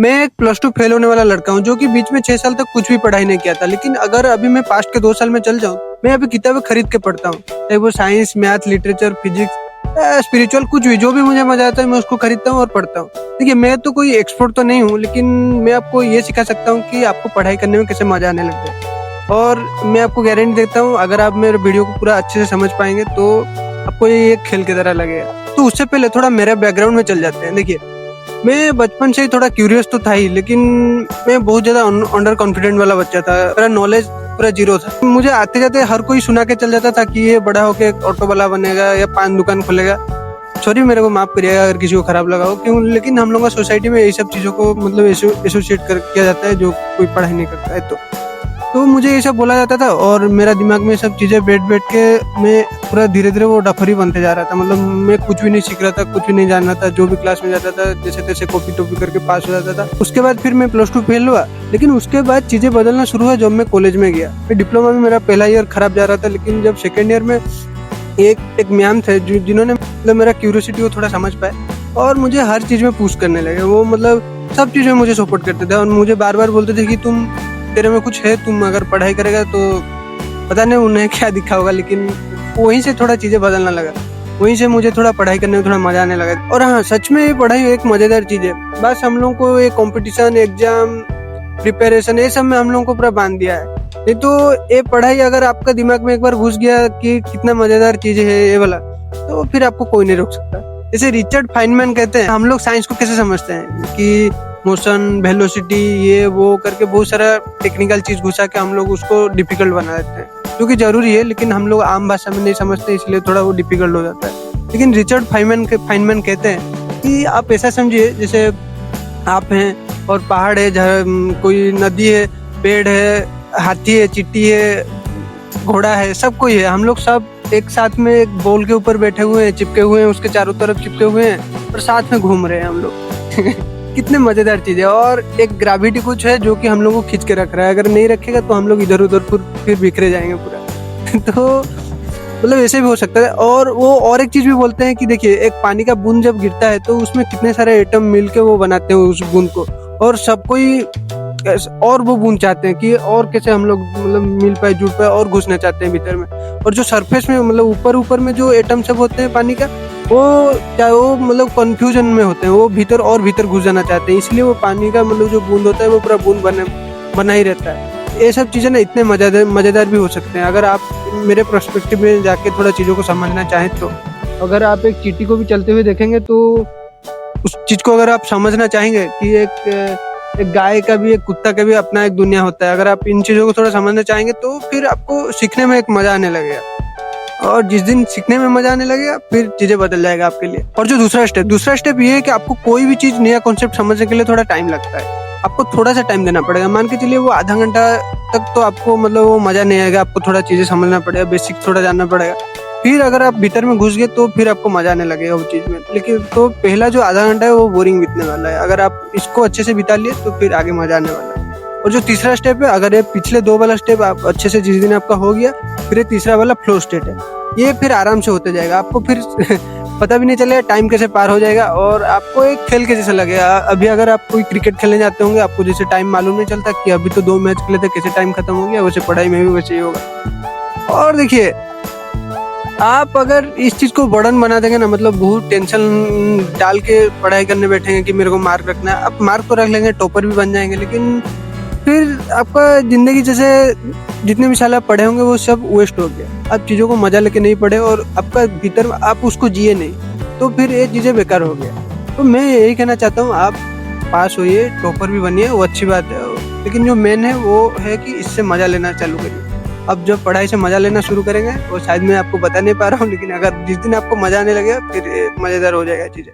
मैं एक plus 2 fail होने वाला लड़का हूँ जो कि बीच में 6 साल तक कुछ भी पढ़ाई नहीं किया था। लेकिन अगर अभी मैं पास्ट के 2 साल में चल जाऊँ, मैं अभी किताबें खरीद के पढ़ता हूँ, चाहे वो science, math, literature, physics, spiritual, कुछ भी जो भी मुझे मजा आता है मैं उसको खरीदता हूँ और पढ़ता हूँ। देखिए, मैं तो कोई एक्सपर्ट तो नहीं हूँ, लेकिन मैं आपको ये सिखा सकता हूँ कि आपको पढ़ाई करने में कैसे मजा आने लग जाए। और मैं आपको गारंटी देता हूँ, अगर आप मेरे वीडियो को पूरा अच्छे से समझ पाएंगे तो आपको ये एक खेल की तरह लगेगा। तो उससे पहले थोड़ा मेरे बैकग्राउंड में चल जाते हैं। देखिए, मैं बचपन से ही थोड़ा क्यूरियस तो था ही, लेकिन मैं बहुत ज्यादा अंडर कॉन्फिडेंट वाला बच्चा था। मेरा नॉलेज पूरा जीरो था। मुझे आते जाते हर कोई सुना के चल जाता था कि ये बड़ा होके ऑटो वाला बनेगा या पान दुकान खोलेगा। सॉरी, मेरे को माफ करिएगा अगर किसी को खराब लगा हो, क्यों, लेकिन हम लोग का सोसाइटी में यही सब चीजों को मतलब एसोसिएट किया जाता है जो कोई पढ़ाई नहीं करता है। तो मुझे ये सब बोला जाता था और मेरा दिमाग में सब चीजें बैठ के मैं पूरा धीरे धीरे वो डफरी बनते जा रहा था। मतलब मैं कुछ भी नहीं सीख रहा था, कुछ भी नहीं जान रहा था। जो भी क्लास में जाता था जैसे तैसे कॉपी टॉपी करके पास हो जाता था। उसके बाद फिर मैं प्लस 2 फेल हुआ, लेकिन उसके बाद चीजें बदलना शुरू हुआ जब मैं कॉलेज में गया। फिर डिप्लोमा में मेरा पहला ईयर खराब जा रहा था, लेकिन जब सेकेंड ईयर में एक मैम थे जिन्होंने मतलब मेरा क्यूरियोसिटी को थोड़ा समझ पाए और मुझे हर चीज में पुश करने लगे। वो मतलब सब चीज में मुझे सपोर्ट करते थे और मुझे बार बार बोलते थे कि तेरे में कुछ है, तुम अगर पढ़ाई करेगा तो पता नहीं उन्हें क्या दिखा होगा। लेकिन वहीं से थोड़ा चीजें बदलने लगा, वहीं से मुझे थोड़ा पढ़ाई करने में थोड़ा मजा आने लगा। और हाँ, सच में ये पढ़ाई एक मजेदार चीज है। बस हम लोगों को ये कंपटीशन, एग्जाम, प्रिपरेशन, ये सब में हम लोगों को पूरा बांध दिया है। नहीं तो ये पढ़ाई अगर आपका दिमाग में एक बार घुस गया कि कितना मजेदार चीज है ये वाला, तो फिर आपको कोई नहीं रोक सकता। जैसे रिचर्ड फाइनमैन कहते हैं, हम लोग साइंस को कैसे समझते हैं कि मोशन, वेलोसिटी, ये वो करके बहुत सारा टेक्निकल चीज घुसा के हम लोग उसको डिफिकल्ट बना देते हैं, जो कि जरूरी है, लेकिन हम लोग आम भाषा में नहीं समझते, इसलिए थोड़ा वो डिफिकल्ट हो जाता है। लेकिन रिचर्ड फाइनमैन कहते हैं कि आप ऐसा समझिए जैसे आप हैं और पहाड़ है, कोई नदी है, पेड़ है, हाथी है, चींटी है, घोड़ा है, सब कोई है। हम लोग सब एक साथ में एक बॉल के ऊपर बैठे हुए हैं, चिपके हुए हैं, उसके चारों तरफ चिपके हुए हैं और साथ में घूम रहे हैं हम लोग। कितने मजेदार चीज है। और एक ग्रेविटी कुछ है जो कि हम लोग को खींच के रख रहा है, अगर नहीं रखेगा तो हम लोग इधर उधर फिर बिखरे जाएंगे पूरा। तो मतलब ऐसे भी हो सकता है। और वो और एक चीज भी बोलते हैं कि देखिए, एक पानी का बूंद जब गिरता है तो उसमें कितने सारे एटम मिलके वो बनाते हैं उस बूंद को, और सब कोई और वो बूंद चाहते हैं कि और कैसे हम लोग मतलब मिल पाए, जुड़ पाए और घुसना चाहते हैं भीतर में। और जो सरफेस में मतलब ऊपर में जो एटम सब होते हैं पानी का, वो मतलब कंफ्यूजन में होते हैं, वो भीतर और भीतर घुस जाना चाहते हैं, इसलिए वो पानी का मतलब जो बूंद होता है वो पूरा बूंद बना ही रहता है। ये सब चीजें ना इतने मजेदार भी हो सकते हैं अगर आप मेरे पर्सपेक्टिव में जाके थोड़ा चीजों को समझना चाहें तो। अगर आप एक चींटी को भी चलते हुए देखेंगे तो उस चीज को अगर आप समझना चाहेंगे कि एक गाय का भी, एक कुत्ता का भी अपना एक दुनिया होता है, अगर आप इन चीजों को थोड़ा समझना चाहेंगे तो फिर आपको सीखने में एक मजा आने लगेगा। और जिस दिन सीखने में मजा आने लगेगा फिर चीजें बदल जाएगा आपके लिए। और जो दूसरा स्टेप ये है कि आपको कोई भी चीज, नया कॉन्सेप्ट समझने के लिए थोड़ा टाइम लगता है। आपको थोड़ा सा टाइम देना पड़ेगा। मान के चलिए वो आधा घंटा तक तो आपको मतलब वो मजा नहीं आएगा, आपको थोड़ा चीजें समझना पड़ेगा, बेसिक थोड़ा जानना पड़ेगा। फिर अगर आप भीतर में घुस गए तो फिर आपको मजा आने लगेगा वो चीज में। लेकिन तो पहला जो आधा घंटा है वो बोरिंग बीतने वाला है। अगर आप इसको अच्छे से बिता लिए तो फिर आगे मजा आने वाला है। और जो तीसरा स्टेप है, अगर ये पिछले 2 वाला स्टेप आप अच्छे से जिस दिन आपका हो गया, फिर ये तीसरा वाला फ्लो स्टेट है, ये फिर आराम से होते जाएगा। आपको फिर पता भी नहीं चलेगा टाइम कैसे पार हो जाएगा और आपको एक खेल के जैसा लगेगा। अभी अगर आप कोई क्रिकेट खेलने जाते होंगे, आपको जैसे टाइम मालूम नहीं चलता कि अभी तो 2 मैच खेले थे, कैसे टाइम खत्म हो गया, वैसे पढ़ाई में भी वैसे ही होगा। और देखिए, आप अगर इस चीज को बर्डन बना देंगे ना, मतलब बहुत टेंशन डाल के पढ़ाई करने बैठेंगे कि मेरे को मार्क रखना है, आप मार्क तो रख लेंगे, टॉपर भी बन जाएंगे, लेकिन फिर आपका जिंदगी जैसे जितने भी साल आप पढ़े होंगे वो सब वेस्ट हो गया। आप चीजों को मजा लेके नहीं पढ़े और आपका भीतर आप उसको जिए नहीं, तो फिर ये चीजें बेकार हो गया। तो मैं यही कहना चाहता हूँ, आप पास होइए, टॉपर भी बनिए, वो अच्छी बात है, लेकिन जो मेन है वो है कि इससे मजा लेना चालू करिए। अब जब पढ़ाई से मजा लेना शुरू करेंगे, वो शायद मैं आपको बता नहीं पा रहा हूँ, लेकिन अगर जिस दिन आपको मजा आने लगेगा फिर मजेदार हो जाएगा चीजें।